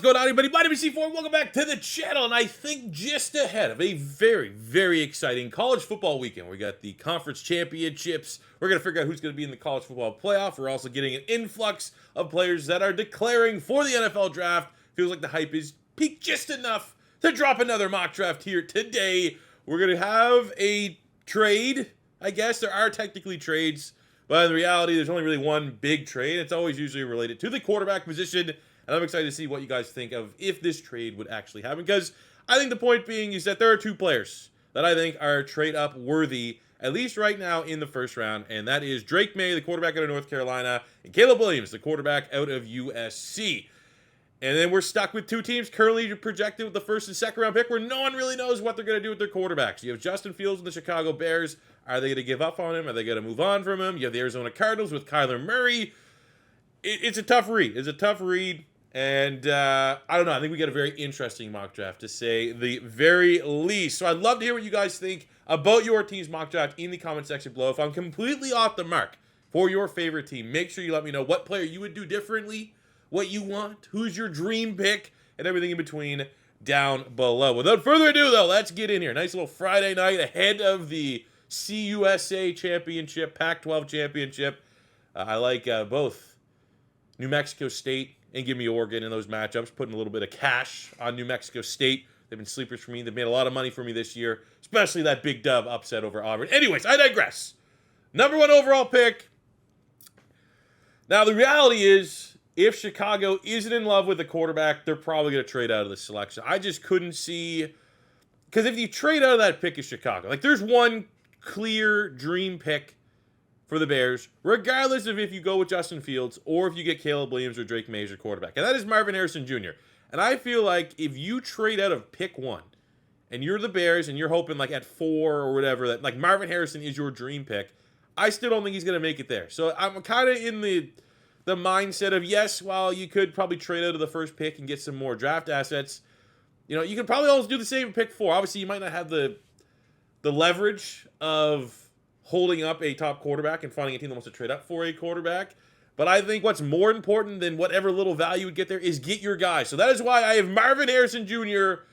going on, everybody? My name is C4. Welcome back to the channel. And I think just ahead of a very, very exciting college football weekend. We got the conference championships. We're going to figure out who's going to be in the college football playoff. We're also getting an influx of players that are declaring for the NFL draft. Feels like the hype is peaked just enough to drop another mock draft here today. We're going to have a trade. I guess there are technically trades, but in reality, there's only really one big trade. It's always usually related to the quarterback position. And I'm excited to see what you guys think of if this trade would actually happen. Because I think the point being is that there are two players that I think are trade-up worthy, at least right now in the first round. And that is Drake May, the quarterback out of North Carolina, and Caleb Williams, the quarterback out of USC. And then we're stuck with two teams currently projected with the first and second round pick where no one really knows what they're going to do with their quarterbacks. You have Justin Fields and the Chicago Bears. Are they going to give up on him? Are they going to move on from him? You have the Arizona Cardinals with Kyler Murray. It's a tough read. It's a tough read. And I don't know. I think we got a very interesting mock draft, to say the very least. So I'd love to hear what you guys think about your team's mock draft in the comment section below. If I'm completely off the mark for your favorite team, make sure you let me know what player you would do differently, what you want, who's your dream pick, and everything in between down below. Without further ado, though, let's get in here. Nice little Friday night ahead of the CUSA Championship, Pac-12 Championship. I like both New Mexico State and give me Oregon in those matchups, putting a little bit of cash on New Mexico State. They've been sleepers for me. They've made a lot of money for me this year, especially that big dub upset over Auburn. Anyways, I digress. Number one overall pick. Now, the reality is, if Chicago isn't in love with the quarterback, they're probably going to trade out of the selection. I just couldn't see, because if you trade out of that pick is Chicago, like there's one clear dream pick for the Bears, regardless of if you go with Justin Fields or if you get Caleb Williams or Drake May as your quarterback. And that is Marvin Harrison Jr. And I feel like if you trade out of pick one and you're the Bears and you're hoping like at 4 or whatever, that like Marvin Harrison is your dream pick, I still don't think he's going to make it there. So I'm kind of in the mindset of, yes, while you could probably trade out of the first pick and get some more draft assets, you know, you could probably always do the same in pick 4. Obviously, you might not have the leverage of holding up a top quarterback and finding a team that wants to trade up for a quarterback. But I think what's more important than whatever little value would get there is get your guy. So that is why I have Marvin Harrison Jr.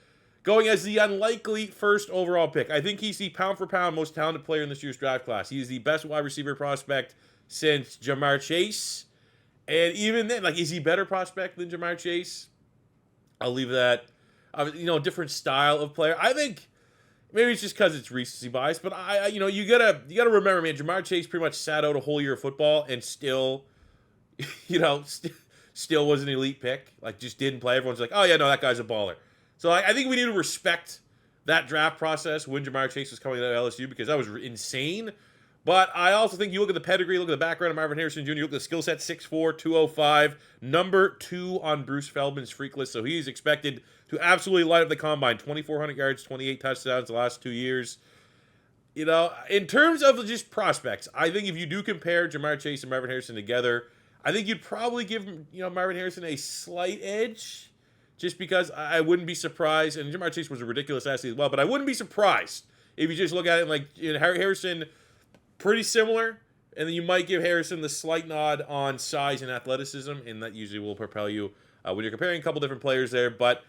going as the unlikely first overall pick. I think he's the pound-for-pound most talented player in this year's draft class. He's the best wide receiver prospect since Jamar Chase. And even then, like, is he better prospect than Jamar Chase? I'll leave that. Different style of player. I think maybe it's just because it's recency bias, but you gotta remember, man, Jamar Chase pretty much sat out a whole year of football and still, still was an elite pick. Like, just didn't play. Everyone's like, oh yeah, no, that guy's a baller. So I think we need to respect that draft process when Jamar Chase was coming out of LSU, because that was insane. But I also think you look at the pedigree, look at the background of Marvin Harrison Jr., you look at the skill set, 6'4", 205, number 2 on Bruce Feldman's freak list. So he's expected to absolutely light up the combine. 2,400 yards, 28 touchdowns the last 2 years. You know, in terms of just prospects, I think if you do compare Jamar Chase and Marvin Harrison together, I think you'd probably give, Marvin Harrison a slight edge, just because I wouldn't be surprised. And Jamar Chase was a ridiculous athlete as well, but I wouldn't be surprised if you just look at it like, Harrison, pretty similar, and then you might give Harrison the slight nod on size and athleticism, and that usually will propel you when you're comparing a couple different players there. But,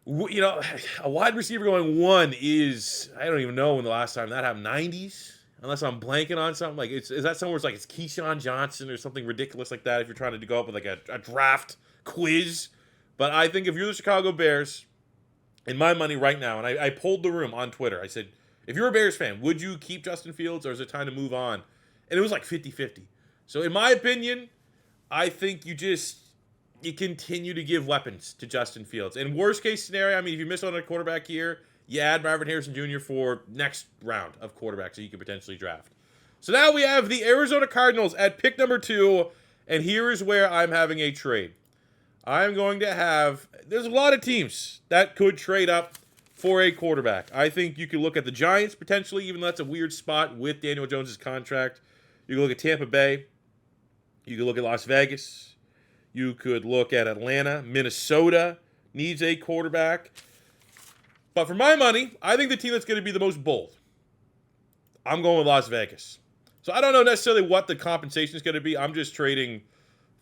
a wide receiver going 1 is, I don't even know when the last time that happened, 90s? Unless I'm blanking on something. Like, is that somewhere it's like it's Keyshawn Johnson or something ridiculous like that if you're trying to go up with like a draft quiz? But I think if you're the Chicago Bears, in my money right now, and I polled the room on Twitter, I said, if you're a Bears fan, would you keep Justin Fields, or is it time to move on? And it was like 50-50. So in my opinion, I think you continue to give weapons to Justin Fields. And worst case scenario, I mean, if you miss on a quarterback here, you add Marvin Harrison Jr. for next round of quarterbacks that you could potentially draft. So now we have the Arizona Cardinals at pick number 2, and here is where I'm having a trade. I'm going to have, there's a lot of teams that could trade up for a quarterback. I think you could look at the Giants potentially, even though that's a weird spot with Daniel Jones' contract. You could look at Tampa Bay. You could look at Las Vegas. You could look at Atlanta. Minnesota needs a quarterback. But for my money, I think the team that's going to be the most bold, I'm going with Las Vegas. So I don't know necessarily what the compensation is going to be. I'm just trading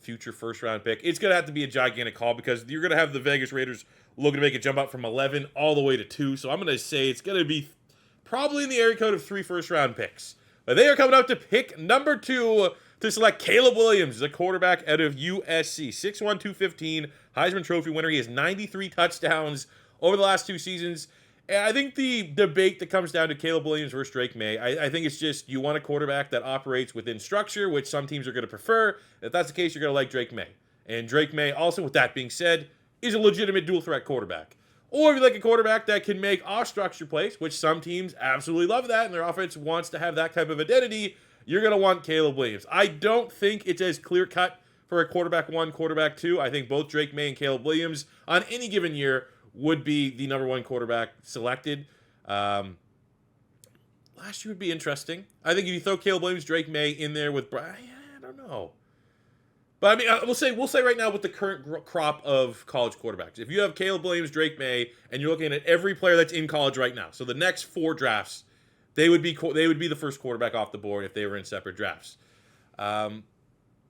future first-round pick. It's going to have to be a gigantic haul because you're going to have the Vegas Raiders looking to make a jump up from 11 all the way to 2. So I'm going to say it's going to be probably in the area code of 3 first-round picks. But they are coming out to pick number 2 to select Caleb Williams, the quarterback out of USC. 6'1", 215, Heisman Trophy winner. He has 93 touchdowns over the last 2 seasons. And I think the debate that comes down to Caleb Williams versus Drake May, I think it's just you want a quarterback that operates within structure, which some teams are going to prefer. If that's the case, you're going to like Drake May. And Drake May, also with that being said, is a legitimate dual-threat quarterback. Or if you like a quarterback that can make off-structure plays, which some teams absolutely love that, and their offense wants to have that type of identity, you're going to want Caleb Williams. I don't think it's as clear-cut for a quarterback 1, quarterback 2. I think both Drake May and Caleb Williams on any given year would be the number 1 quarterback selected. Last year would be interesting. I think if you throw Caleb Williams, Drake May in there with Brian, I don't know. But I mean, we'll say right now with the current crop of college quarterbacks, if you have Caleb Williams, Drake May, and you're looking at every player that's in college right now, so the next 4 drafts, they would be the first quarterback off the board if they were in separate drafts. And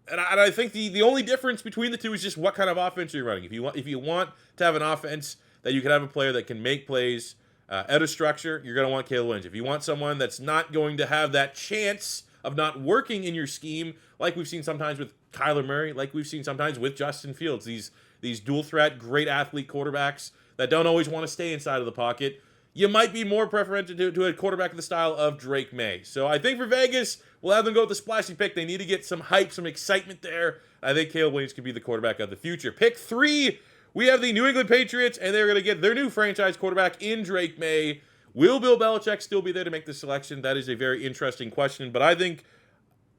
I think the only difference between the two is just what kind of offense you're running. If you want to have an offense that you can have a player that can make plays out of structure, you're going to want Caleb Williams. If you want someone that's not going to have that chance of not working in your scheme, like we've seen sometimes with Kyler Murray, like we've seen sometimes with Justin Fields, these dual threat, great athlete quarterbacks that don't always want to stay inside of the pocket, you might be more preferential to a quarterback of the style of Drake May. So I think for Vegas, we'll have them go with the splashy pick. They need to get some hype, some excitement there. I think Caleb Williams could be the quarterback of the future. Pick 3, we have the New England Patriots, and they're going to get their new franchise quarterback in Drake May. Will Bill Belichick still be there to make the selection? That is a very interesting question. But I think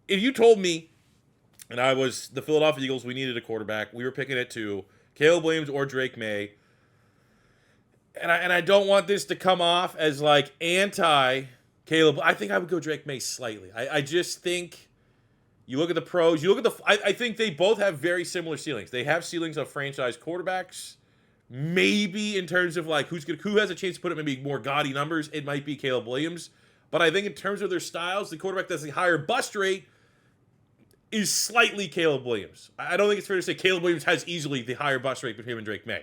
if you told me, and I was the Philadelphia Eagles, we needed a quarterback, we were picking at 2, Caleb Williams or Drake May, and I don't want this to come off as like anti-Caleb. I think I would go Drake May slightly. I just think you look at the pros, you look at I think they both have very similar ceilings. They have ceilings of franchise quarterbacks. Maybe in terms of like who has a chance to put up maybe more gaudy numbers, it might be Caleb Williams. But I think in terms of their styles, the quarterback that's the higher bust rate is slightly Caleb Williams. I don't think it's fair to say Caleb Williams has easily the higher bust rate between him and Drake May.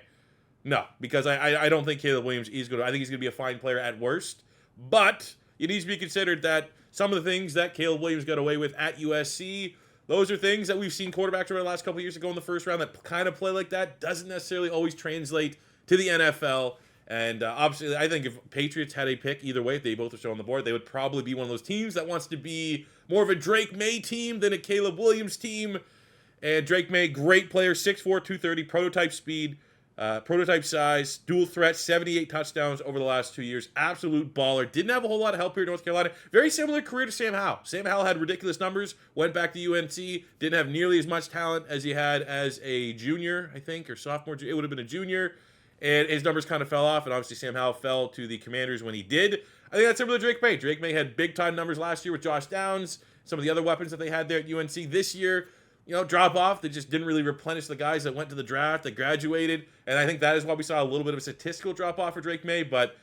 No, because I don't think Caleb Williams is going to. I think he's going to be a fine player at worst. But it needs to be considered that some of the things that Caleb Williams got away with at USC, those are things that we've seen quarterbacks over the last couple of years that go in the first round that kind of play like that. Doesn't necessarily always translate to the NFL. And obviously, I think if Patriots had a pick either way, if they both are still on the board, they would probably be one of those teams that wants to be more of a Drake May team than a Caleb Williams team. And Drake May, great player, 6'4", 230, prototype speed, prototype size, dual threat, 78 touchdowns over the last 2 years. Absolute baller. Didn't have a whole lot of help here in North Carolina. Very similar career to Sam Howell. Sam Howell had ridiculous numbers, went back to UNC, didn't have nearly as much talent as he had as a junior, I think, or sophomore. It would have been a junior. And his numbers kind of fell off, and obviously Sam Howell fell to the Commanders when he did. I think that's similar to Drake May. Drake May had big-time numbers last year with Josh Downs, some of the other weapons that they had there at UNC. This year, drop off. They just didn't really replenish the guys that went to the draft, that graduated. And I think that is why we saw a little bit of a statistical drop-off for Drake May. But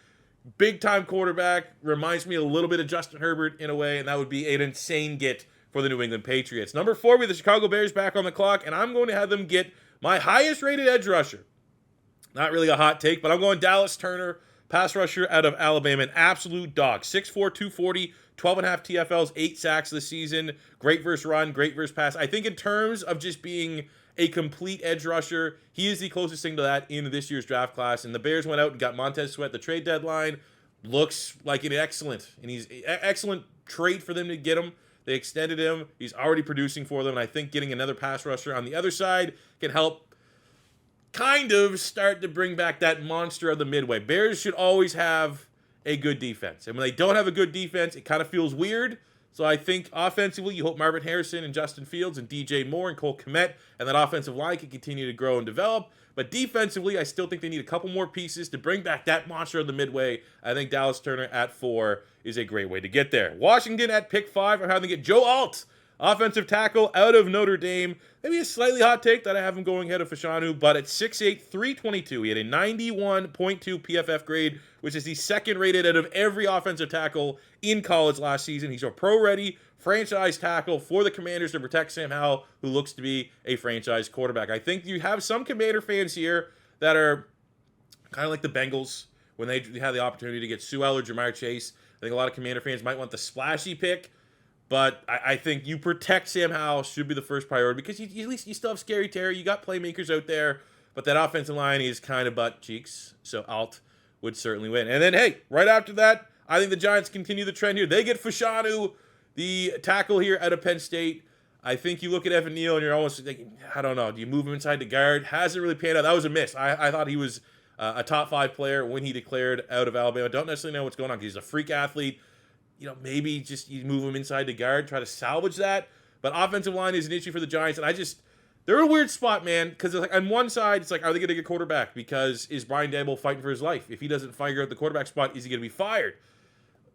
big-time quarterback, reminds me a little bit of Justin Herbert in a way, and that would be an insane get for the New England Patriots. Number 4, we have the Chicago Bears back on the clock, and I'm going to have them get my highest-rated edge rusher. Not really a hot take, but I'm going Dallas Turner, pass rusher out of Alabama, an absolute dog. 6'4", 240, 12.5 TFLs, 8 sacks this season. Great versus run, great versus pass. I think in terms of just being a complete edge rusher, he is the closest thing to that in this year's draft class. And the Bears went out and got Montez Sweat, the trade deadline. Looks like an excellent trade for them to get him. They extended him. He's already producing for them. And I think getting another pass rusher on the other side can help kind of start to bring back that monster of the Midway. Bears should always have a good defense. And when they don't have a good defense, it kind of feels weird. So I think offensively, you hope Marvin Harrison and Justin Fields and DJ Moore and Cole Kmet and that offensive line can continue to grow and develop. But defensively, I still think they need a couple more pieces to bring back that monster of the Midway. I think Dallas Turner at 4 is a great way to get there. Washington at pick 5 are having to get Joe Alt, offensive tackle out of Notre Dame. Maybe a slightly hot take that I have him going ahead of Fashanu, but at 6'8", 322, he had a 91.2 PFF grade, which is the second rated out of every offensive tackle in college last season. He's a pro-ready franchise tackle for the Commanders to protect Sam Howell, who looks to be a franchise quarterback. I think you have some Commander fans here that are kind of like the Bengals when they had the opportunity to get Sewell or Jamar Chase. I think a lot of Commander fans might want the splashy pick, but I think you protect Sam Howell should be the first priority because at least you still have Scary Terry. You got playmakers out there, but that offensive line is kind of butt cheeks, so Alt would certainly win. And then, hey, right after that, I think the Giants continue the trend here. They get Fashanu, the tackle here out of Penn State. I think you look at Evan Neal and you're almost thinking, I don't know, do you move him inside the guard? Hasn't really panned out. That was a miss. I thought he was a top 5 player when he declared out of Alabama. Don't necessarily know what's going on because he's a freak athlete. Maybe just you move him inside the guard, try to salvage that. But offensive line is an issue for the Giants, and they're in a weird spot, man, because like on one side, it's like, are they going to get a quarterback? Because is Brian Daboll fighting for his life? If he doesn't figure out the quarterback spot, is he going to be fired?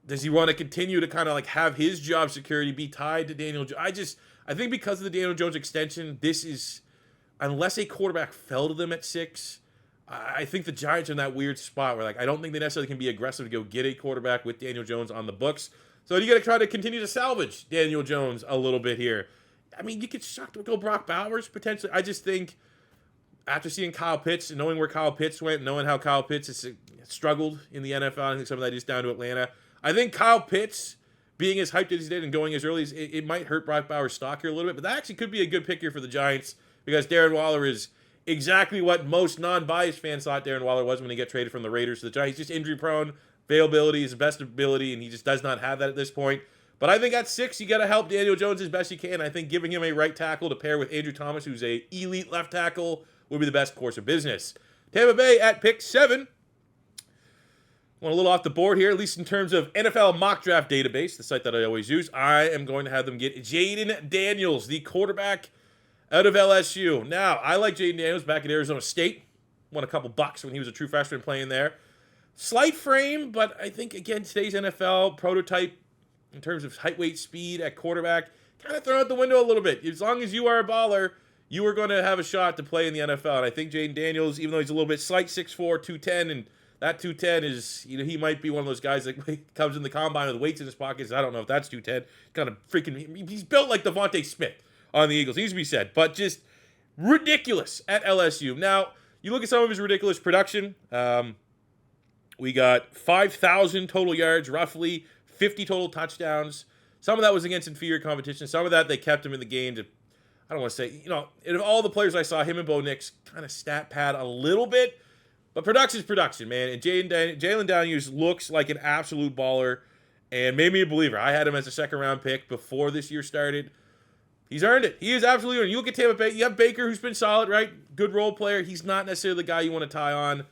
Does he want to continue to kind of like have his job security be tied to Daniel Jones? I think because of the Daniel Jones extension, this is, unless a quarterback fell to them at 6, I think the Giants are in that weird spot where, like, I don't think they necessarily can be aggressive to go get a quarterback with Daniel Jones on the books. So you got to try to continue to salvage Daniel Jones a little bit here. I mean, you could shock to go Brock Bowers potentially. I just think after seeing Kyle Pitts and knowing where Kyle Pitts went, knowing how Kyle Pitts has struggled in the NFL, I think some of that is down to Atlanta. I think Kyle Pitts being as hyped as he did and going as early as it might hurt Brock Bowers' stock here a little bit, but that actually could be a good pick here for the Giants because Darren Waller is exactly what most non-biased fans thought Darren Waller was when he got traded from the Raiders to the Giants. He's just injury-prone. Availability is the best ability, and he just does not have that at this point. But I think at 6, you got to help Daniel Jones as best you can. I think giving him a right tackle to pair with Andrew Thomas, who's a elite left tackle, would be the best course of business. Tampa Bay at pick 7. Went a little off the board here, at least in terms of NFL mock draft database, the site that I always use. I am going to have them get Jaden Daniels, the quarterback out of LSU. Now, I like Jaden Daniels back at Arizona State. Won a couple bucks when he was a true freshman playing there. Slight frame, but I think, again, today's NFL prototype in terms of height, weight, speed at quarterback, kind of thrown out the window a little bit. As long as you are a baller, you are going to have a shot to play in the NFL. And I think Jaden Daniels, even though he's a little bit slight, 6'4", 210, and that 210 is, he might be one of those guys that comes in the combine with weights in his pockets. I don't know if that's 210. Kind of freaking, he's built like Devontae Smith on the Eagles. Needs to be said, but just ridiculous at LSU. Now, you look at some of his ridiculous production. We got 5,000 total yards, roughly 50 total touchdowns. Some of that was against inferior competition. Some of that they kept him in the game to, I don't want to say, of all the players I saw, him and Bo Nix kind of stat pad a little bit. But production's production, man. And Jalen Daniels looks like an absolute baller and made me a believer. I had him as a second-round pick before this year started. He's earned it. He is absolutely earned it. You look at Tampa Bay, you have Baker, who's been solid, right? Good role player. He's not necessarily the guy you want to tie on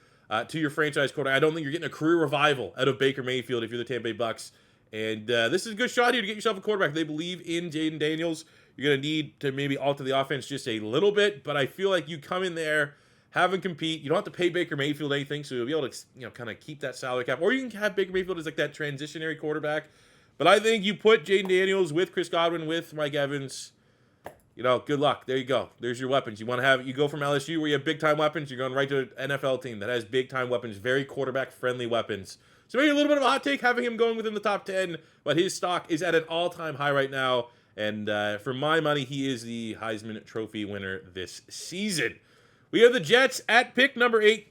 to your franchise quarterback. I don't think you're getting a career revival out of Baker Mayfield if you're the Tampa Bay Bucks. And this is a good shot here to get yourself a quarterback. They believe in Jaden Daniels. You're going to need to maybe alter the offense just a little bit, but I feel like you come in there, have him compete. You don't have to pay Baker Mayfield anything, so you'll be able to kind of keep that salary cap. Or you can have Baker Mayfield as like that transitionary quarterback. But I think you put Jaden Daniels with Chris Godwin, with Mike Evans. Good luck. There you go. There's your weapons. You go from LSU where you have big-time weapons. You're going right to an NFL team that has big-time weapons, very quarterback-friendly weapons. So maybe a little bit of a hot take having him going within the top 10, but his stock is at an all-time high right now. And for my money, he is the Heisman Trophy winner this season. We have the Jets at pick number 8.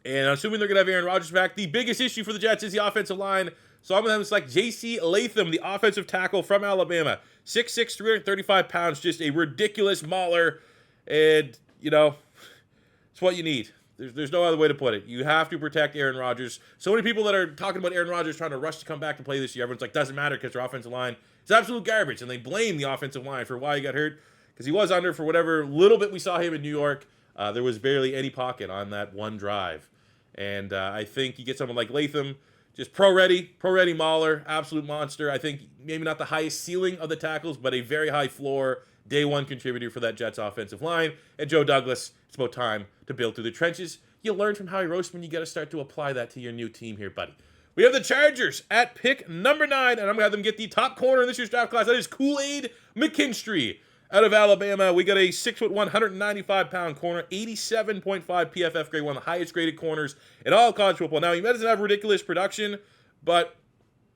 And I'm assuming they're going to have Aaron Rodgers back. The biggest issue for the Jets is the offensive line. So I'm going to have them select J.C. Latham, the offensive tackle from Alabama. 6'6", 335 pounds, just a ridiculous mauler. And, it's what you need. There's no other way to put it. You have to protect Aaron Rodgers. So many people that are talking about Aaron Rodgers trying to rush to come back and play this year, everyone's like, doesn't matter because their offensive line is absolute garbage. And they blame the offensive line for why he got hurt. Because he was under for whatever little bit we saw him in New York. There was barely any pocket on that one drive. And I think you get someone like Latham, just pro-ready mauler, absolute monster. I think maybe not the highest ceiling of the tackles, but a very high floor, day one contributor for that Jets offensive line. And Joe Douglas, it's about time to build through the trenches. You learn from Howie Roseman. You got to start to apply that to your new team here, buddy. We have the Chargers at pick number 9, and I'm going to have them get the top corner in this year's draft class. That is Kool-Aid McKinstry out of Alabama. We got a 6'1", 195-pound corner, 87.5 PFF grade, one of the highest graded corners in all college football. Now, he doesn't have ridiculous production, but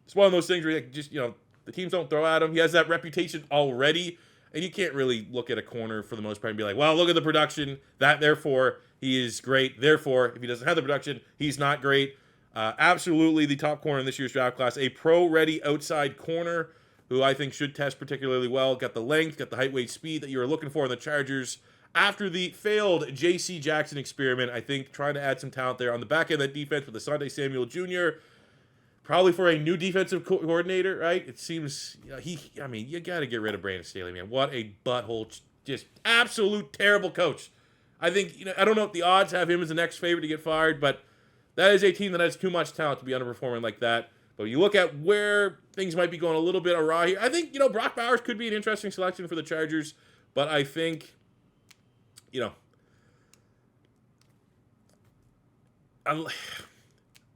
it's one of those things where you just, The teams don't throw at him. He has that reputation already, and you can't really look at a corner for the most part and be like, well, look at the production. Therefore, he is great. Therefore, if he doesn't have the production, he's not great. Absolutely the top corner in this year's draft class. A pro-ready outside corner who I think should test particularly well. Got the length, got the height, weight, speed that you were looking for in the Chargers. After the failed J.C. Jackson experiment, I think trying to add some talent there on the back end of that defense with the Asante Samuel Jr., probably for a new defensive coordinator, right? It seems, you got to get rid of Brandon Staley, man. What a butthole, just absolute terrible coach. I think, I don't know if the odds have him as the next favorite to get fired, but that is a team that has too much talent to be underperforming like that. But you look at where things might be going a little bit awry here. I think, Brock Bowers could be an interesting selection for the Chargers, but I think,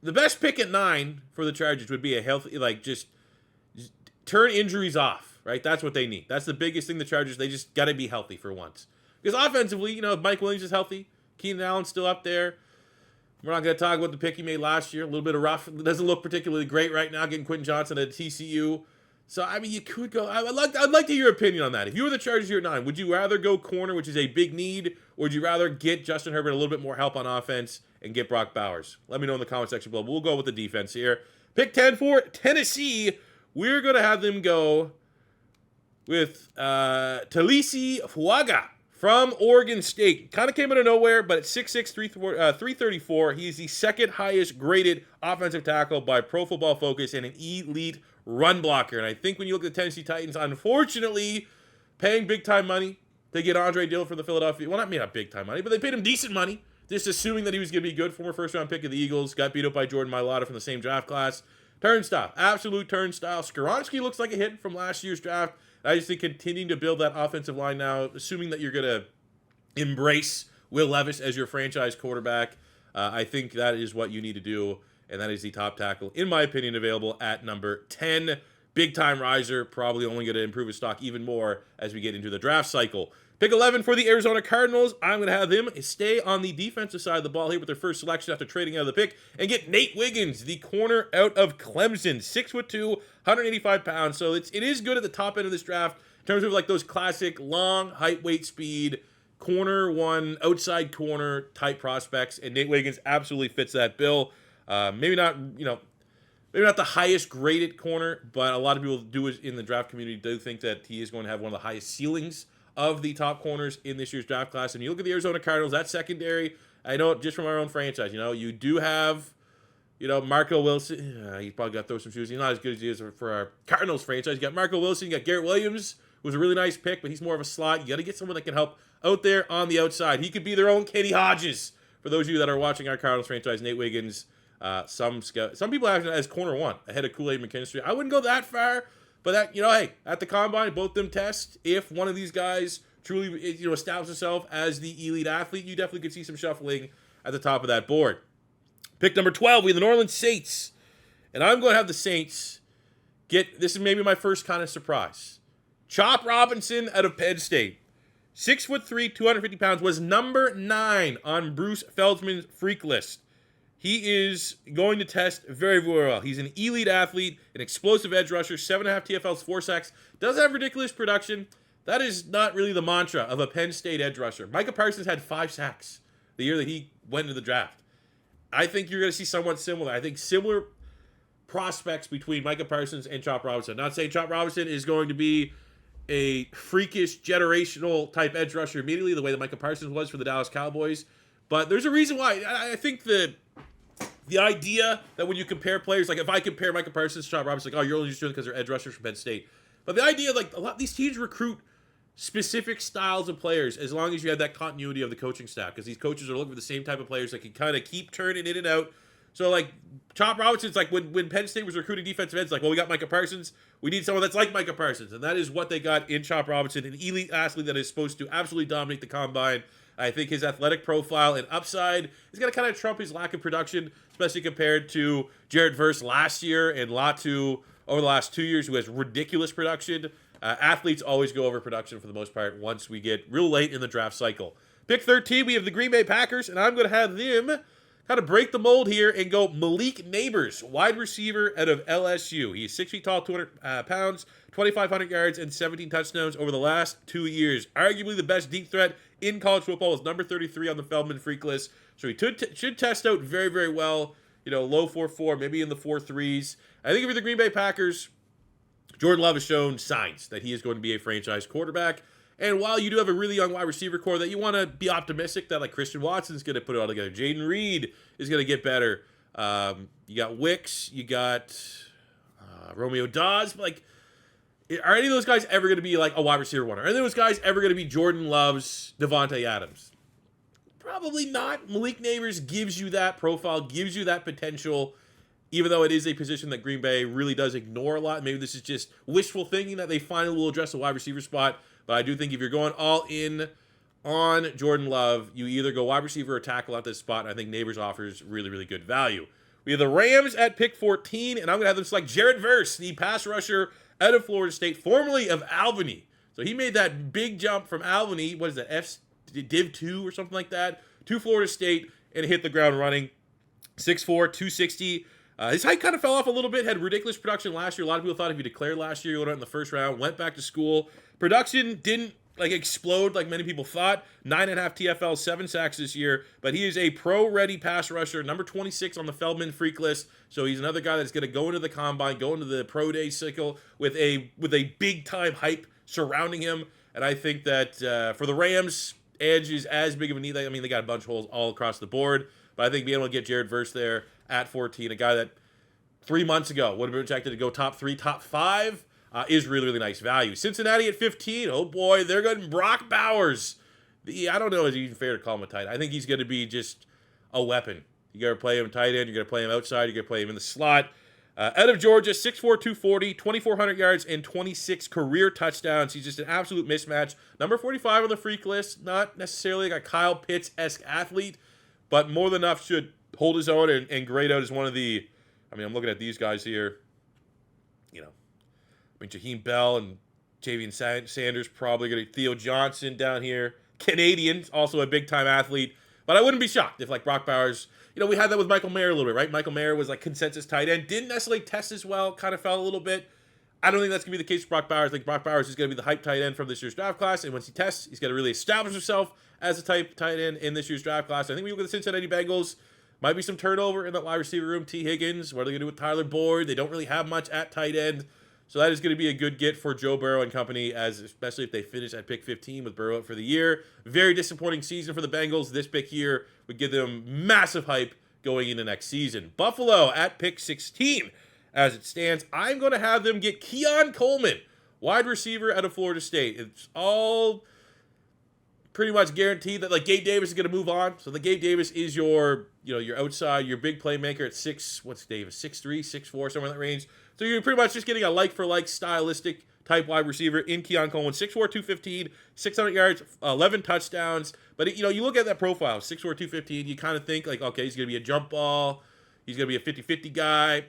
the best pick at 9 for the Chargers would be a healthy, just turn injuries off, right? That's what they need. That's the biggest thing the Chargers, they just got to be healthy for once. Because offensively, Mike Williams is healthy. Keenan Allen's still up there. We're not going to talk about the pick he made last year. A little bit of rough. It doesn't look particularly great right now, getting Quentin Johnson at TCU. So, you could go. I'd like to hear your opinion on that. If you were the Chargers here at 9, would you rather go corner, which is a big need, or would you rather get Justin Herbert a little bit more help on offense and get Brock Bowers? Let me know in the comment section below. We'll go with the defense here. Pick 10 for Tennessee. We're going to have them go with Talisi Fuaga from Oregon State. Kind of came out of nowhere, but at 6'6", 334, he is the second highest graded offensive tackle by Pro Football Focus and an elite run blocker. And I think when you look at the Tennessee Titans, unfortunately, paying big-time money to get Andre Dillon for the Philadelphia, well, not big-time money, but they paid him decent money, just assuming that he was going to be good. Former first-round pick of the Eagles, got beat up by Jordan Mailata from the same draft class. Turnstile, absolute turnstile. Skoronski looks like a hit from last year's draft. I just think continuing to build that offensive line now, assuming that you're going to embrace Will Levis as your franchise quarterback, I think that is what you need to do, and that is the top tackle, in my opinion, available at number 10. Big-time riser, probably only going to improve his stock even more as we get into the draft cycle. Pick 11 for the Arizona Cardinals. I'm going to have them stay on the defensive side of the ball here with their first selection after trading out of the pick and get Nate Wiggins, the corner out of Clemson. 6'2", 185 pounds. So it is good at the top end of this draft in terms of those classic long height, weight, speed, corner one, outside corner type prospects. And Nate Wiggins absolutely fits that bill. Maybe not the highest graded corner, but a lot of people in the draft community do think that he is going to have one of the highest ceilings of the top corners in this year's draft class. And you look at the Arizona Cardinals, that secondary, I know just from our own franchise, you do have, Marco Wilson. He's probably got to throw some shoes. He's not as good as he is for our Cardinals franchise. You got Marco Wilson, you got Garrett Williams, who was a really nice pick, but he's more of a slot. You got to get someone that can help out there on the outside. He could be their own Kenny Hodges. For those of you that are watching our Cardinals franchise, Nate Wiggins, some people have it as corner one ahead of Kool-Aid McKinstry. I wouldn't go that far. But that, hey, at the combine, both them test. If one of these guys truly, establishes himself as the elite athlete, you definitely could see some shuffling at the top of that board. Pick number 12, we have the New Orleans Saints. And I'm going to have the Saints this is maybe my first kind of surprise. Chop Robinson out of Penn State. 6'3", 250 pounds, was number 9 on Bruce Feldman's freak list. He is going to test very, very well. He's an elite athlete, an explosive edge rusher, 7.5 TFLs, 4 sacks. Does have ridiculous production. That is not really the mantra of a Penn State edge rusher. Micah Parsons had 5 sacks the year that he went into the draft. I think you're going to see somewhat similar. I think similar prospects between Micah Parsons and Chop Robinson. Not saying Chop Robinson is going to be a freakish generational type edge rusher immediately, the way that Micah Parsons was for the Dallas Cowboys. But there's a reason why. I think the idea that when you compare players, if I compare Micah Parsons to Chop Robinson, you're only just doing it because they're edge rushers from Penn State. But the idea, a lot of these teams recruit specific styles of players as long as you have that continuity of the coaching staff, because these coaches are looking for the same type of players that can kind of keep turning in and out. So, Chop Robinson's when Penn State was recruiting defensive ends, we got Micah Parsons. We need someone that's like Micah Parsons. And that is what they got in Chop Robinson, an elite athlete that is supposed to absolutely dominate the combine. I think his athletic profile and upside is going to kind of trump his lack of production, especially compared to Jared Verse last year and Latu over the last 2 years, who has ridiculous production. Athletes always go over production for the most part once we get real late in the draft cycle. Pick 13, we have the Green Bay Packers, and I'm going to have them kind of break the mold here and go Malik Neighbors, wide receiver out of LSU. He's 6 feet tall, 200 pounds, 2,500 yards, and 17 touchdowns over the last 2 years. Arguably the best deep threat in college football, is number 33 on the Feldman freak list. So he should test out very, very well. Low 4.4, maybe in the 4.3s. I think if you're the Green Bay Packers, Jordan Love has shown signs that he is going to be a franchise quarterback. And while you do have a really young wide receiver core that you want to be optimistic that Christian Watson's going to put it all together, Jaden Reed is going to get better. You got Wicks, you got Romeo Dawes. Are any of those guys ever going to be a wide receiver one? Are any of those guys ever going to be Jordan Love's Devontae Adams? Probably not. Malik Neighbors gives you that profile, gives you that potential, even though it is a position that Green Bay really does ignore a lot. Maybe this is just wishful thinking that they finally will address the wide receiver spot. But I do think if you're going all in on Jordan Love, you either go wide receiver or tackle at this spot. And I think Neighbors offers really, really good value. We have the Rams at pick 14, and I'm going to have them select Jared Verse, the pass rusher out of Florida State, formerly of Albany. So he made that big jump from Albany, what is that, Div 2 or something like that, to Florida State and hit the ground running. 6'4", 260. His height kind of fell off a little bit, had ridiculous production last year. A lot of people thought if he declared last year, he would have in the first round, went back to school. Production didn't explode like many people thought. 9.5 TFL, 7 sacks this year, but he is a pro-ready pass rusher, number 26 on the Feldman freak list. So he's another guy that's going to go into the combine, go into the pro day cycle with a big-time hype surrounding him. And I think that for the Rams, edge is as big of a need. I mean, they got a bunch of holes all across the board, but I think being able to get Jared Verse there at 14, a guy that 3 months ago would have been projected to go top 3, top 5, is really, really nice value. Cincinnati at 15, oh boy, they're going Brock Bowers. I don't know if it's even fair to call him a tight end. I think he's going to be just a weapon. You got to play him tight end, you're going to play him outside, you're going to play him in the slot. Out of Georgia, 6'4", 240, 2,400 yards, and 26 career touchdowns. He's just an absolute mismatch. Number 45 on the freak list, not necessarily like a Kyle Pitts-esque athlete, but more than enough should hold his own and grade out as one of the, I'm looking at these guys here. Jaheim Bell and Javian Sanders probably going to, Theo Johnson down here. Canadian, also a big-time athlete. But I wouldn't be shocked if Brock Bowers, we had that with Michael Mayer a little bit, right? Michael Mayer was consensus tight end. Didn't necessarily test as well, kind of fell a little bit. I don't think that's going to be the case for Brock Bowers. I think Brock Bowers is going to be the hype tight end from this year's draft class. And once he tests, he's got to really establish himself as a type tight end in this year's draft class. I think we look at the Cincinnati Bengals, might be some turnover in that wide receiver room. T. Higgins, what are they going to do with Tyler Boyd? They don't really have much at tight end. So that is going to be a good get for Joe Burrow and company, especially if they finish at pick 15 with Burrow out for the year. Very disappointing season for the Bengals. This pick here would give them massive hype going into next season. Buffalo at pick 16. As it stands, I'm going to have them get Keon Coleman, wide receiver out of Florida State. It's all pretty much guaranteed that Gabe Davis is going to move on. So the Gabe Davis is your outside, your big playmaker at 6'3", 6'4", somewhere in that range. So you're pretty much just getting a like-for-like stylistic type wide receiver in Keon Coleman, 6'4", 215, 600 yards, 11 touchdowns. But, you look at that profile, 6'4", 215, you kind of think, okay, he's going to be a jump ball. He's going to be a 50-50 guy.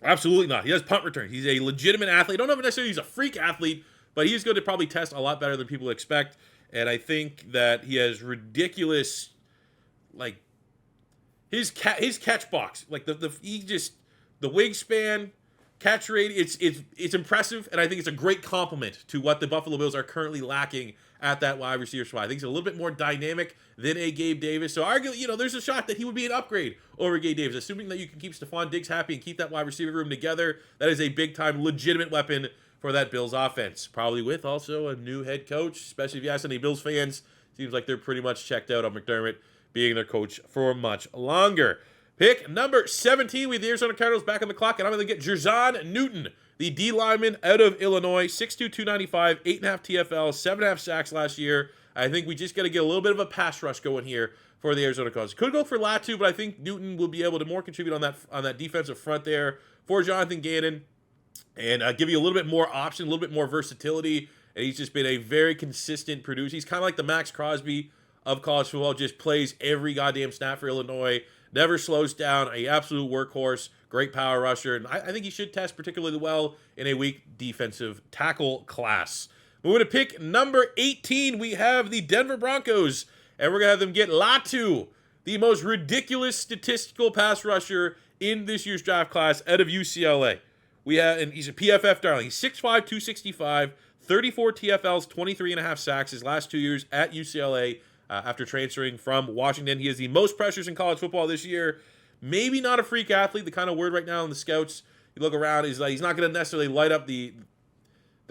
Absolutely not. He does punt return. He's a legitimate athlete. I don't know if necessarily he's a freak athlete, but he's going to probably test a lot better than people expect. And I think that he has ridiculous, his catch box, the wingspan, catch rate, it's impressive, and I think it's a great compliment to what the Buffalo Bills are currently lacking at that wide receiver spot. I think it's a little bit more dynamic than a Gabe Davis. So arguably, there's a shot that he would be an upgrade over Gabe Davis, assuming that you can keep Stephon Diggs happy and keep that wide receiver room together. That is a big-time, legitimate weapon for that Bills offense. Probably with also a new head coach, especially if you ask any Bills fans. Seems like they're pretty much checked out on McDermott being their coach for much longer. Pick number 17, we have the Arizona Cardinals back on the clock, and I'm going to get Jerzon Newton, the D lineman out of Illinois, 6'2", 295, 8.5 TFL, 7.5 sacks last year. I think we just got to get a little bit of a pass rush going here for the Arizona Cardinals. Could go for Latu, but I think Newton will be able to more contribute on that defensive front there for Jonathan Gannon and give you a little bit more option, a little bit more versatility. And he's just been a very consistent producer. He's kind of like the Max Crosby of college football, just plays every goddamn snap for Illinois. Never slows down, an absolute workhorse, great power rusher, and I think he should test particularly well in a weak defensive tackle class. Moving to pick number 18, we have the Denver Broncos, and we're going to have them get Latu, the most ridiculous statistical pass rusher in this year's draft class out of UCLA. And he's a PFF darling. He's 6'5", 265, 34 TFLs, 23.5 sacks his last 2 years at UCLA after transferring from Washington. He has the most pressures in college football this year. Maybe not a freak athlete. The kind of word right now in the scouts, you look around, is like he's not going to necessarily light up the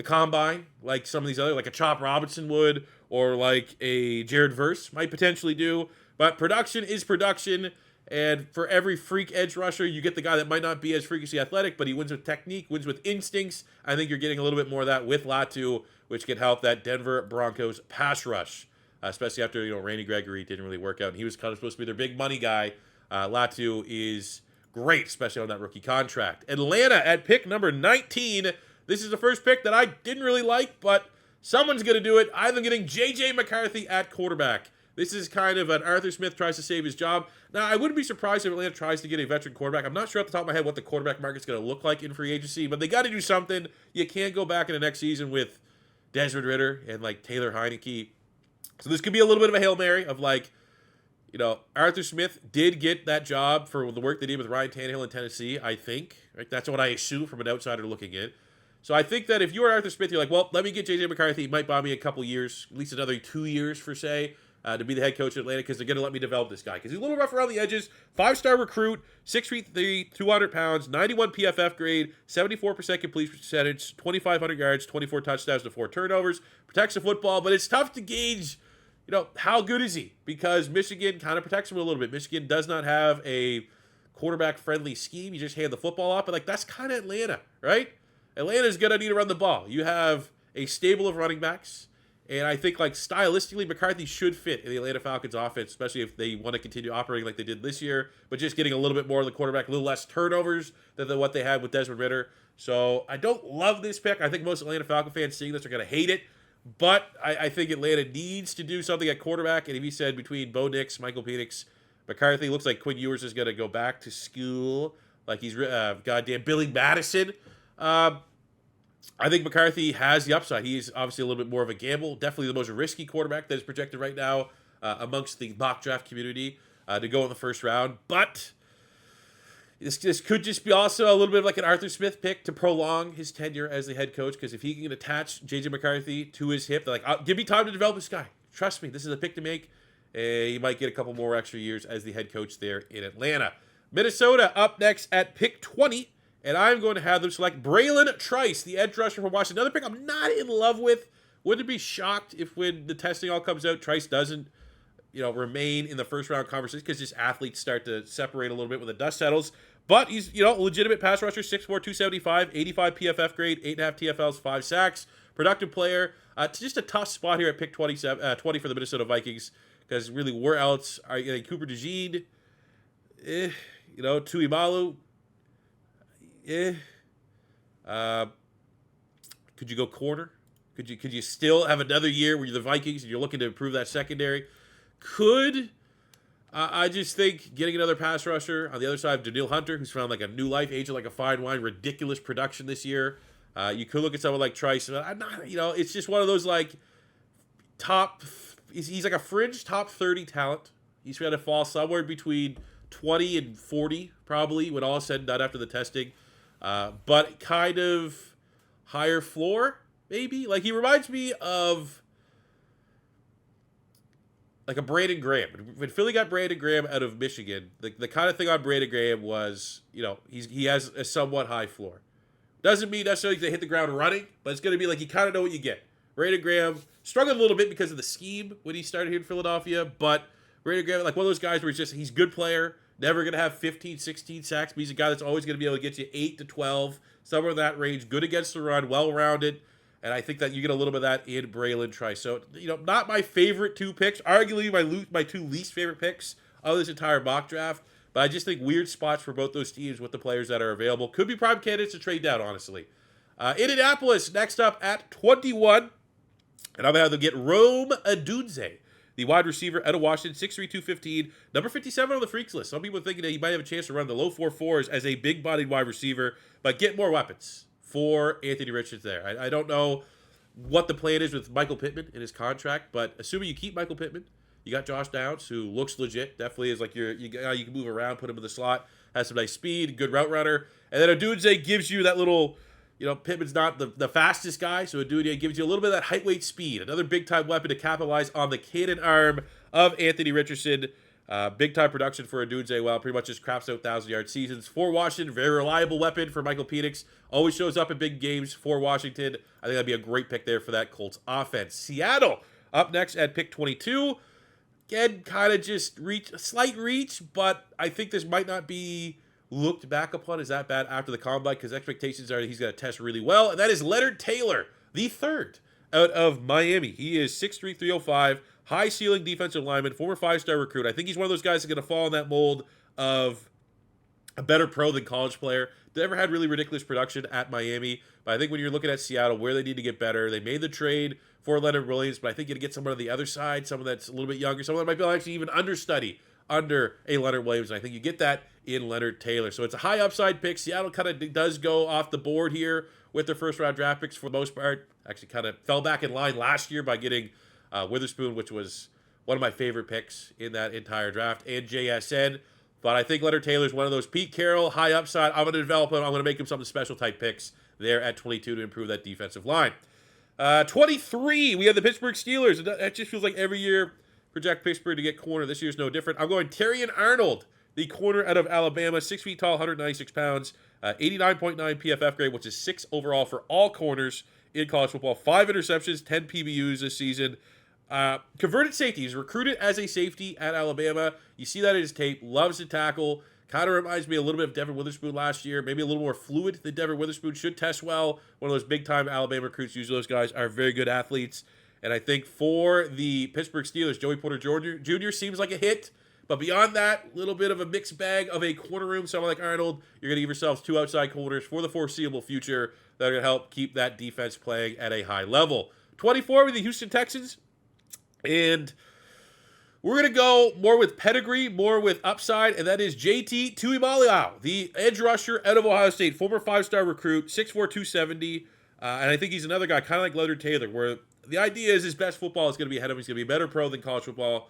combine like some of these other, like a Chop Robinson would, or like a Jared Verse might potentially do. But production is production, and for every freak edge rusher, you get the guy that might not be as freakishly athletic, but he wins with technique, wins with instincts. I think you're getting a little bit more of that with Latu, which can help that Denver Broncos pass rush, especially after Randy Gregory didn't really work out, and he was kind of supposed to be their big money guy. Latu is great, especially on that rookie contract. Atlanta at pick number 19. This is the first pick that I didn't really like, but someone's going to do it. I'm getting J.J. McCarthy at quarterback. This is kind of an Arthur Smith tries to save his job. Now, I wouldn't be surprised if Atlanta tries to get a veteran quarterback. I'm not sure off the top of my head what the quarterback market's going to look like in free agency, but they got to do something. You can't go back in the next season with Desmond Ridder and like Taylor Heineke. So this could be a little bit of a Hail Mary of like, Arthur Smith did get that job for the work they did with Ryan Tannehill in Tennessee, I think. Right? That's what I assume from an outsider looking in. So I think that if you're Arthur Smith, you're like, well, let me get J.J. McCarthy. It might buy me a couple years, at least another 2 years for, say, to be the head coach of Atlanta, because they're going to let me develop this guy. Because he's a little rough around the edges. 5-star recruit, 6'3", 200 pounds, 91 PFF grade, 74% completion percentage, 2,500 yards, 24 touchdowns to 4 turnovers. Protects the football, but it's tough to gauge how good is he? Because Michigan kind of protects him a little bit. Michigan does not have a quarterback-friendly scheme. You just hand the football off. But, that's kind of Atlanta, right? Atlanta's going to need to run the ball. You have a stable of running backs. And I think, stylistically, McCarthy should fit in the Atlanta Falcons offense, especially if they want to continue operating like they did this year, but just getting a little bit more of the quarterback, a little less turnovers than what they had with Desmond Ridder. So I don't love this pick. I think most Atlanta Falcon fans seeing this are going to hate it. But I think Atlanta needs to do something at quarterback. And if he said between Bo Nix, Michael Penix, McCarthy, looks like Quinn Ewers is going to go back to school like he's goddamn Billy Madison. I think McCarthy has the upside. He's obviously a little bit more of a gamble. Definitely the most risky quarterback that is projected right now amongst the mock draft community to go in the first round. But this could just be also a little bit of like an Arthur Smith pick to prolong his tenure as the head coach, because if he can attach J.J. McCarthy to his hip, they're like, give me time to develop this guy. Trust me, this is a pick to make. He might get a couple more extra years as the head coach there in Atlanta. Minnesota up next at pick 20, and I'm going to have them select Braylon Trice, the edge rusher from Washington. Another pick I'm not in love with. Wouldn't be shocked if when the testing all comes out, Trice doesn't remain in the first round conversation, because just athletes start to separate a little bit when the dust settles. But he's, a legitimate pass rusher, 6'4", 275, 85 PFF grade, 8.5 TFLs, 5 sacks, productive player. Just a tough spot here at pick 20 for the Minnesota Vikings, because really where else are you getting Cooper DeJean? Tuimalu? Could you go corner? Could you still have another year where you're the Vikings and you're looking to improve that secondary? I just think getting another pass rusher on the other side of Daniil Hunter, who's found like a new life, aging like a fine wine, ridiculous production this year. You could look at someone like Trice. I'm not, it's just one of those like top. He's like a fringe top 30 talent. He's going to fall somewhere between 20 and 40 probably when all is said and done after the testing. But kind of higher floor maybe. Like he reminds me of like a Brandon Graham. When Philly got Brandon Graham out of Michigan, the kind of thing on Brandon Graham was, he has a somewhat high floor. Doesn't mean necessarily they hit the ground running, but it's going to be like you kind of know what you get. Brandon Graham struggled a little bit because of the scheme when he started here in Philadelphia, but Brandon Graham, like one of those guys where he's a good player, never going to have 15, 16 sacks, but he's a guy that's always going to be able to get you 8 to 12, somewhere in that range, good against the run, well-rounded. And I think that you get a little bit of that in Braylon Trice. So, not my favorite two picks. Arguably my two least favorite picks of this entire mock draft. But I just think weird spots for both those teams with the players that are available. Could be prime candidates to trade down, honestly. Indianapolis next up at 21. And I'm going to have them get Rome Odunze, the wide receiver out of Washington, 6'3", 215, number 57 on the freaks list. Some people are thinking that he might have a chance to run the low 4.4s as a big-bodied wide receiver, but get more weapons for Anthony Richards there. I don't know what the plan is with Michael Pittman in his contract, but assuming you keep Michael Pittman, You got Josh Downs, who looks legit. Definitely is like you can move around, put him in the slot, has some nice speed, good route runner. And then Odunze gives you that little, Pittman's not the fastest guy, so Odunze gives you a little bit of that height, weight, speed. Another big-time weapon to capitalize on the cannon arm of Anthony Richardson. Big-time production for Odunze. Well, pretty much just craps out 1,000-yard seasons. For Washington, very reliable weapon for Michael Penix. Always shows up in big games for Washington. I think that'd be a great pick there for that Colts offense. Seattle up next at pick 22. Again, kind of just a slight reach, but I think this might not be looked back upon as that bad after the combine because expectations are that he's going to test really well. And that is Leonard Taylor, the third out of Miami. He is 6'3", 305, high ceiling defensive lineman, former 5-star recruit. I think he's one of those guys that's going to fall in that mold of a better pro than college player. Never had really ridiculous production at Miami, but I think when you're looking at Seattle, where they need to get better, they made the trade for Leonard Williams, but I think you got to get someone on the other side, someone that's a little bit younger, someone that might be actually even understudy under a Leonard Williams, and I think you get that in Leonard Taylor. So it's a high upside pick. Seattle kind of does go off the board here with their first-round draft picks for the most part. Actually kind of fell back in line last year by getting Witherspoon, which was one of my favorite picks in that entire draft, and JSN. But I think Leonard Taylor is one of those Pete Carroll, high upside, I'm going to develop him, I'm going to make him something special type picks there at 22 to improve that defensive line. 23, we have the Pittsburgh Steelers. That just feels like every year project Pittsburgh to get corner. This year's no different. I'm going Terrion Arnold, the corner out of Alabama, 6 feet tall, 196 pounds, 89.9 PFF grade, which is 6 overall for all corners in college football. 5 interceptions, 10 PBUs this season. Converted safety. He's recruited as a safety at Alabama. You see that in his tape. Loves to tackle. Kind of reminds me a little bit of Devin Witherspoon last year. Maybe a little more fluid than Devin Witherspoon. Should test well. One of those big-time Alabama recruits. Usually those guys are very good athletes. And I think for the Pittsburgh Steelers, Joey Porter Jr. seems like a hit. But beyond that, a little bit of a mixed bag of a corner room. Someone like Arnold, you're going to give yourselves 2 outside corners for the foreseeable future that are going to help keep that defense playing at a high level. 24 with the Houston Texans. And we're going to go more with pedigree, more with upside, and that is JT Tuimoloau, the edge rusher out of Ohio State, former 5-star recruit, 6'4", 270. And I think he's another guy, kind of like Leonard Taylor, where the idea is his best football is going to be ahead of him. He's going to be a better pro than college football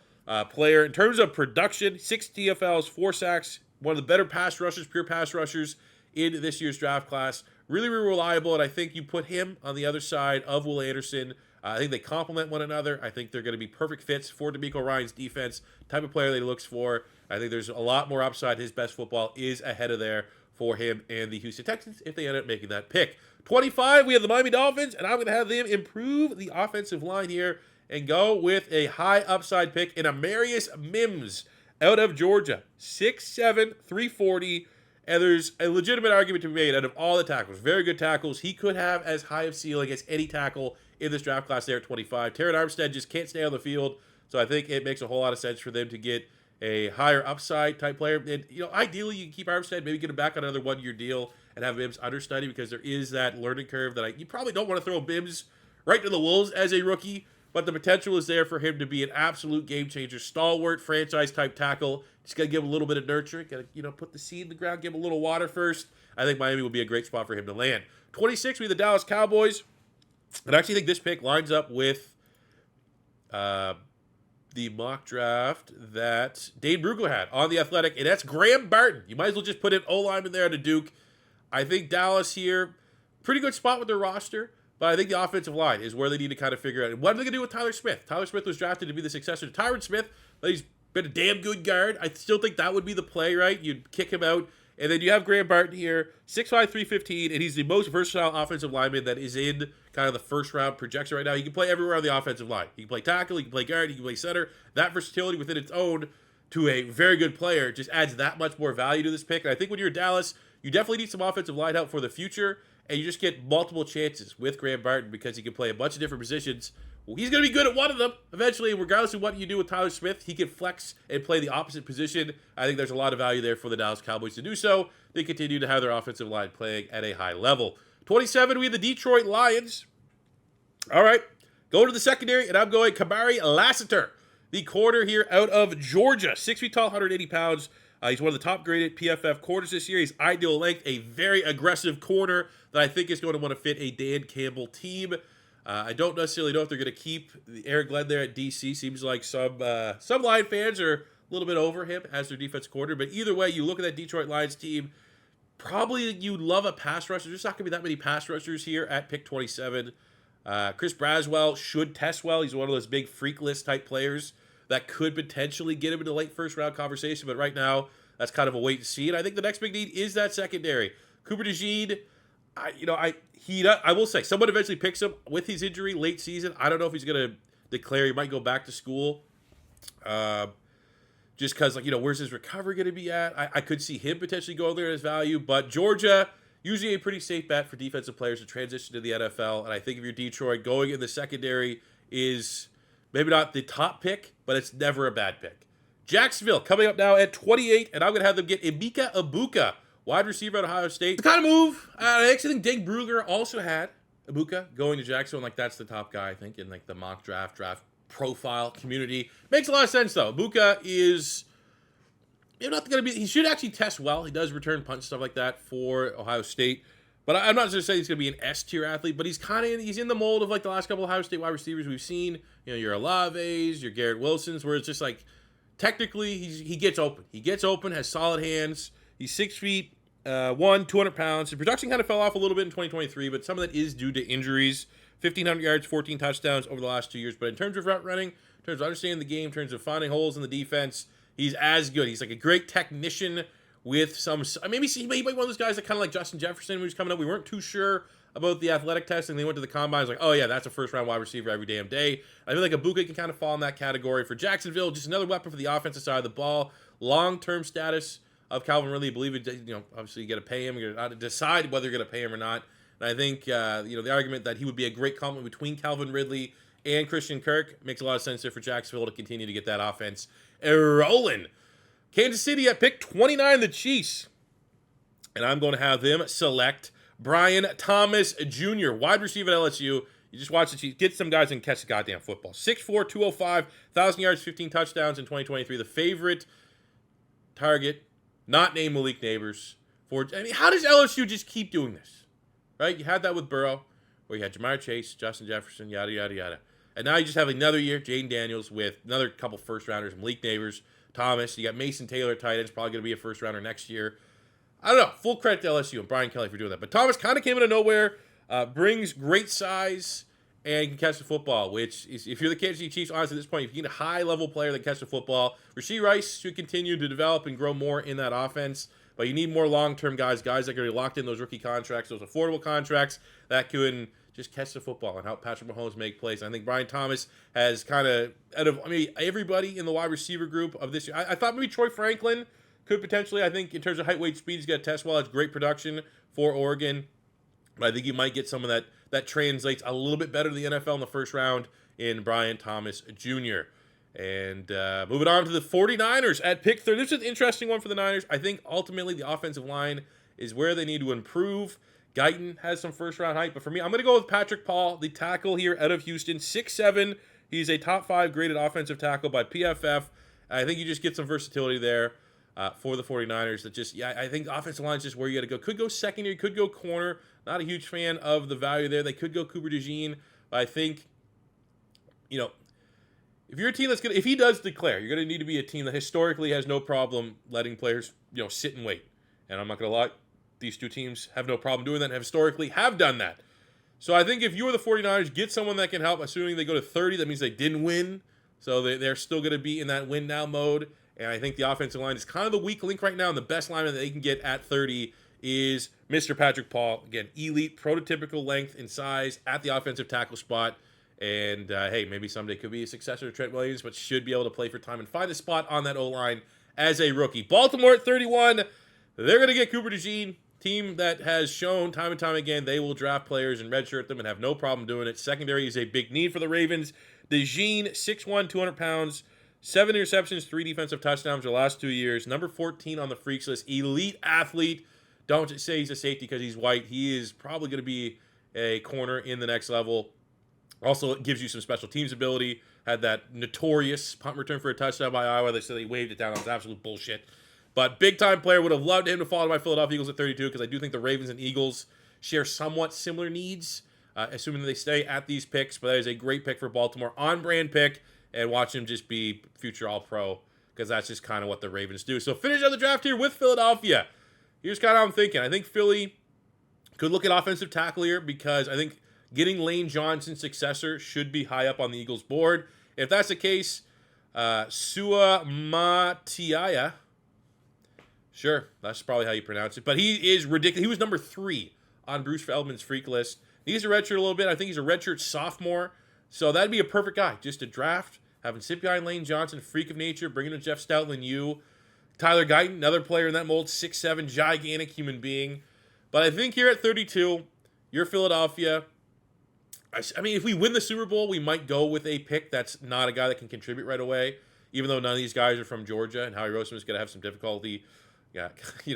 player. In terms of production, 6 TFLs, 4 sacks, one of the better pass rushers, pure pass rushers in this year's draft class. Really, really reliable, and I think you put him on the other side of Will Anderson. I think they complement one another. I think they're going to be perfect fits for DeMeco Ryans' defense, type of player that he looks for. I think there's a lot more upside. His best football is ahead of there for him and the Houston Texans if they end up making that pick. 25, we have the Miami Dolphins, and I'm going to have them improve the offensive line here and go with a high upside pick in Amarius Mims out of Georgia. 6'7", 340, and there's a legitimate argument to be made out of all the tackles. Very good tackles. He could have as high of ceiling as any tackle in this draft class there at 25. Terran Armstead just can't stay on the field, so I think it makes a whole lot of sense for them to get a higher upside type player. And, ideally you can keep Armstead, maybe get him back on another 1-year deal and have Mims understudy because there is that learning curve that you probably don't want to throw Mims right to the wolves as a rookie, but the potential is there for him to be an absolute game changer, stalwart, franchise type tackle. Just got to give him a little bit of nurturing, got to put the seed in the ground, give him a little water first. I think Miami will be a great spot for him to land. 26, we have the Dallas Cowboys. And I actually think this pick lines up with the mock draft that Dane Brugler had on The Athletic, and that's Graham Barton. You might as well just put an O-lineman there to Duke. I think Dallas here, pretty good spot with their roster, but I think the offensive line is where they need to kind of figure out. And what are they going to do with Tyler Smith? Tyler Smith was drafted to be the successor to Tyron Smith, but he's been a damn good guard. I still think that would be the play, right? You'd kick him out. And then you have Graham Barton here, 6'5", 315, and he's the most versatile offensive lineman that is in kind of the first-round projection right now. He can play everywhere on the offensive line. He can play tackle, he can play guard, he can play center. That versatility within its own to a very good player just adds that much more value to this pick. And I think when you're Dallas, you definitely need some offensive line help for the future, and you just get multiple chances with Graham Barton because he can play a bunch of different positions. Well, he's going to be good at one of them eventually, regardless of what you do with Tyler Smith. He can flex and play the opposite position. I think there's a lot of value there for the Dallas Cowboys to do so. They continue to have their offensive line playing at a high level. 27, we have the Detroit Lions. All right, going to the secondary, and I'm going Kamari Lassiter, the corner here out of Georgia. 6 feet tall, 180 pounds. He's one of the top-graded PFF corners this year. He's ideal length, a very aggressive corner that I think is going to want to fit a Dan Campbell team. I don't necessarily know if they're going to keep Eric Glenn there at DC. Seems like some Lion fans are a little bit over him as their defense coordinator. But either way, you look at that Detroit Lions team, probably you'd love a pass rusher. There's not going to be that many pass rushers here at pick 27. Chris Braswell should test well. He's one of those big freak list type players that could potentially get him into late first round conversation. But right now, that's kind of a wait and see. And I think the next big need is that secondary. Cooper DeJean, I will say, someone eventually picks him with his injury late season. I don't know if he's going to declare he might go back to school. Just because, where's his recovery going to be at? I could see him potentially going there as value. But Georgia, usually a pretty safe bet for defensive players to transition to the NFL. And I think if you're Detroit, going in the secondary is maybe not the top pick, but it's never a bad pick. Jacksonville coming up now at 28, and I'm going to have them get Emeka Egbuka, wide receiver at Ohio State. The kind of move I actually think Dave Brugler also had Egbuka going to Jacksonville. That's the top guy, I think, in the mock draft profile community. Makes a lot of sense, though. Egbuka is not going to be, he should actually test well. He does return punts, stuff like that for Ohio State. But I'm not just saying he's going to be an S-tier athlete, but he's in the mold of the last couple of Ohio State wide receivers we've seen. Your Olaves, your Garrett Wilsons, where it's just technically he gets open. He gets open, has solid hands. He's 6 feet, 200 pounds. His production kind of fell off a little bit in 2023, but some of that is due to injuries. 1,500 yards, 14 touchdowns over the last 2 years. But in terms of route running, in terms of understanding the game, in terms of finding holes in the defense, he's as good. He's a great technician with some. Maybe he might be one of those guys that kind of like Justin Jefferson, who's coming up. We weren't too sure about the athletic testing. They went to the combine. Oh yeah, that's a first-round wide receiver every damn day. I feel like Egbuka can kind of fall in that category. For Jacksonville, just another weapon for the offensive side of the ball. Long-term status of Calvin Ridley. I believe it. Obviously you got to pay him. You got to decide whether you're going to pay him or not. And I think the argument that he would be a great complement between Calvin Ridley and Christian Kirk makes a lot of sense there for Jacksonville to continue to get that offense rolling. Kansas City at pick 29, the Chiefs. And I'm going to have them select Brian Thomas Jr., wide receiver at LSU. You just watch the Chiefs. Get some guys and catch the goddamn football. 6'4", 205, 1,000 yards, 15 touchdowns in 2023. The favorite target, not named Malik Neighbors. How does LSU just keep doing this? Right? You had that with Burrow, where you had Jamar Chase, Justin Jefferson, yada, yada, yada. And now you just have another year, Jaden Daniels, with another couple first-rounders, Malik Neighbors, Thomas. You got Mason Taylor, tight end, probably going to be a first-rounder next year. I don't know. Full credit to LSU and Brian Kelly for doing that. But Thomas kind of came out of nowhere, brings great size, and can catch the football, which is, if you're the Kansas City Chiefs, honestly, at this point, if you get a high-level player that can catch the football, Rashee Rice should continue to develop and grow more in that offense. But you need more long-term guys that are going to be locked in those rookie contracts, those affordable contracts that can just catch the football and help Patrick Mahomes make plays. I think Brian Thomas has kind of, everybody in the wide receiver group of this year, I thought maybe Troy Franklin could potentially, I think, in terms of height, weight, speed, he's got to test well. It's great production for Oregon. But I think you might get someone that translates a little bit better to the NFL in the first round in Brian Thomas Jr. And moving on to the 49ers at pick 30. This is an interesting one for the Niners. I think ultimately the offensive line is where they need to improve. Guyton has some first-round height, but for me, I'm going to go with Patrick Paul, the tackle here out of Houston. 6'7". He's a top 5 graded offensive tackle by PFF. I think you just get some versatility there for the 49ers. I think the offensive line is just where you got to go. Could go secondary, could go corner. Not a huge fan of the value there. They could go Cooper DeJean, but I think, if you're a team if he does declare, you're going to need to be a team that historically has no problem letting players, sit and wait. And I'm not going to lie, these two teams have no problem doing that and historically have done that. So I think if you are the 49ers, get someone that can help, assuming they go to 30, that means they didn't win. So they're still going to be in that win now mode. And I think the offensive line is kind of the weak link right now, and the best lineman that they can get at 30 is Mr. Patrick Paul. Again, elite, prototypical length and size at the offensive tackle spot. And, hey, maybe someday could be a successor to Trent Williams, but should be able to play for time and find a spot on that O-line as a rookie. Baltimore at 31, they're going to get Cooper DeJean, team that has shown time and time again they will draft players and redshirt them and have no problem doing it. Secondary is a big need for the Ravens. DeJean, 6'1", 200 pounds, 7 interceptions, 3 defensive touchdowns the last 2 years. Number 14 on the freaks list. Elite athlete. Don't just say he's a safety because he's white. He is probably going to be a corner in the next level. Also, it gives you some special teams ability. Had that notorious punt return for a touchdown by Iowa. They said they waved it down. That was absolute bullshit. But big-time player. Would have loved him to fall to my Philadelphia Eagles at 32 because I do think the Ravens and Eagles share somewhat similar needs. assuming they stay at these picks. But that is a great pick for Baltimore, on-brand pick, and watch him just be future All-Pro, because that's just kind of what the Ravens do. So finish out the draft here with Philadelphia. Here's kind of how I'm thinking. I think Philly could look at offensive tackle here, because I think getting Lane Johnson's successor should be high up on the Eagles' board. If that's the case, Sua Matiaya, sure, that's probably how you pronounce it, but he is ridiculous. He was number 3 on Bruce Feldman's freak list. He's a redshirt a little bit. I think he's a redshirt sophomore, so that'd be a perfect guy just to draft, having sit behind Lane Johnson, freak of nature, bringing in Jeff Stoutland, Tyler Guyton, another player in that mold, 6'7", gigantic human being. But I think here at 32, you're Philadelphia. I mean, if we win the Super Bowl, we might go with a pick that's not a guy that can contribute right away, even though none of these guys are from Georgia, and Howie Roseman is going to have some difficulty,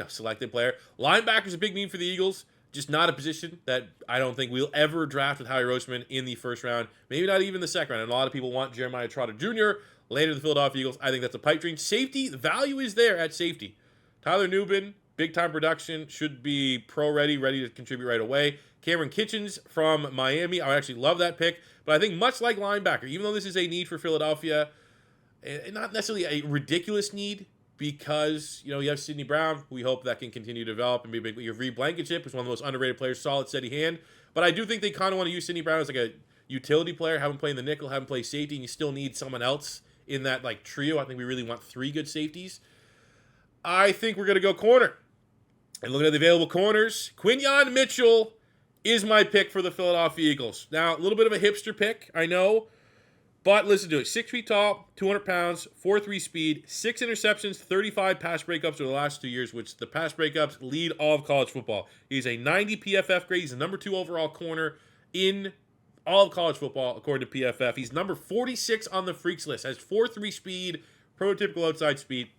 selecting player. Linebacker's a big need for the Eagles, just not a position that I don't think we'll ever draft with Howie Roseman in the first round, maybe not even the second round. And a lot of people want Jeremiah Trotter Jr. later to the Philadelphia Eagles. I think that's a pipe dream. Safety, the value is there at safety. Tyler Nubin, big-time production, should be pro-ready, ready to contribute right away. Cameron Kitchens from Miami, I actually love that pick. But I think much like linebacker, even though this is a need for Philadelphia, not necessarily a ridiculous need, because you have Sidney Brown, who we hope that can continue to develop and be big. You have Reed Blankenship, who's one of the most underrated players, solid, steady hand. But I do think they kind of want to use Sidney Brown as like a utility player, have him play in the nickel, have him play safety, and you still need someone else in that trio. I think we really want 3 good safeties. I think we're going to go corner. And looking at the available corners, Quinyon Mitchell is my pick for the Philadelphia Eagles. Now, a little bit of a hipster pick, I know, but listen to it. 6 feet tall, 200 pounds, 4.3 speed, 6 interceptions, 35 pass breakups over the last 2 years, which the pass breakups lead all of college football. He's a 90 PFF grade. He's the number 2 overall corner in all of college football, according to PFF. He's number 46 on the freaks list. Has 4.3 speed, prototypical outside speed.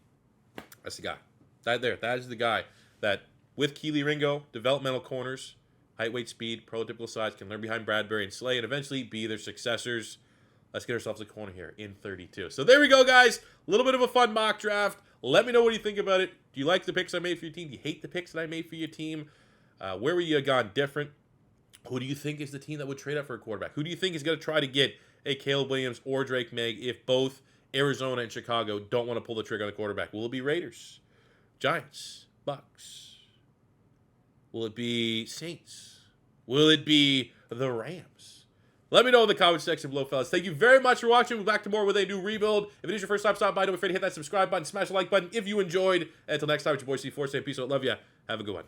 That's the guy. That is the guy that, with Keely Ringo, developmental corners, height, weight, speed, prototypical size, can learn behind Bradbury and Slay and eventually be their successors. Let's get ourselves a corner here in 32. So there we go, guys. A little bit of a fun mock draft. Let me know what you think about it. Do you like the picks I made for your team? Do you hate the picks that I made for your team? Where would you have gone different? Who do you think is the team that would trade up for a quarterback? Who do you think is going to try to get a Caleb Williams or Drake May if both Arizona and Chicago don't want to pull the trigger on the quarterback? Will it be Raiders, Giants, Bucks? Will it be Saints? Will it be the Rams? Let me know in the comment section below, fellas. Thank you very much for watching. We'll be back tomorrow with a new rebuild. If it is your first time stopping by, don't be afraid to hit that subscribe button, smash the like button if you enjoyed. And until next time, it's your boy C4 saying peace out. Love ya. Have a good one.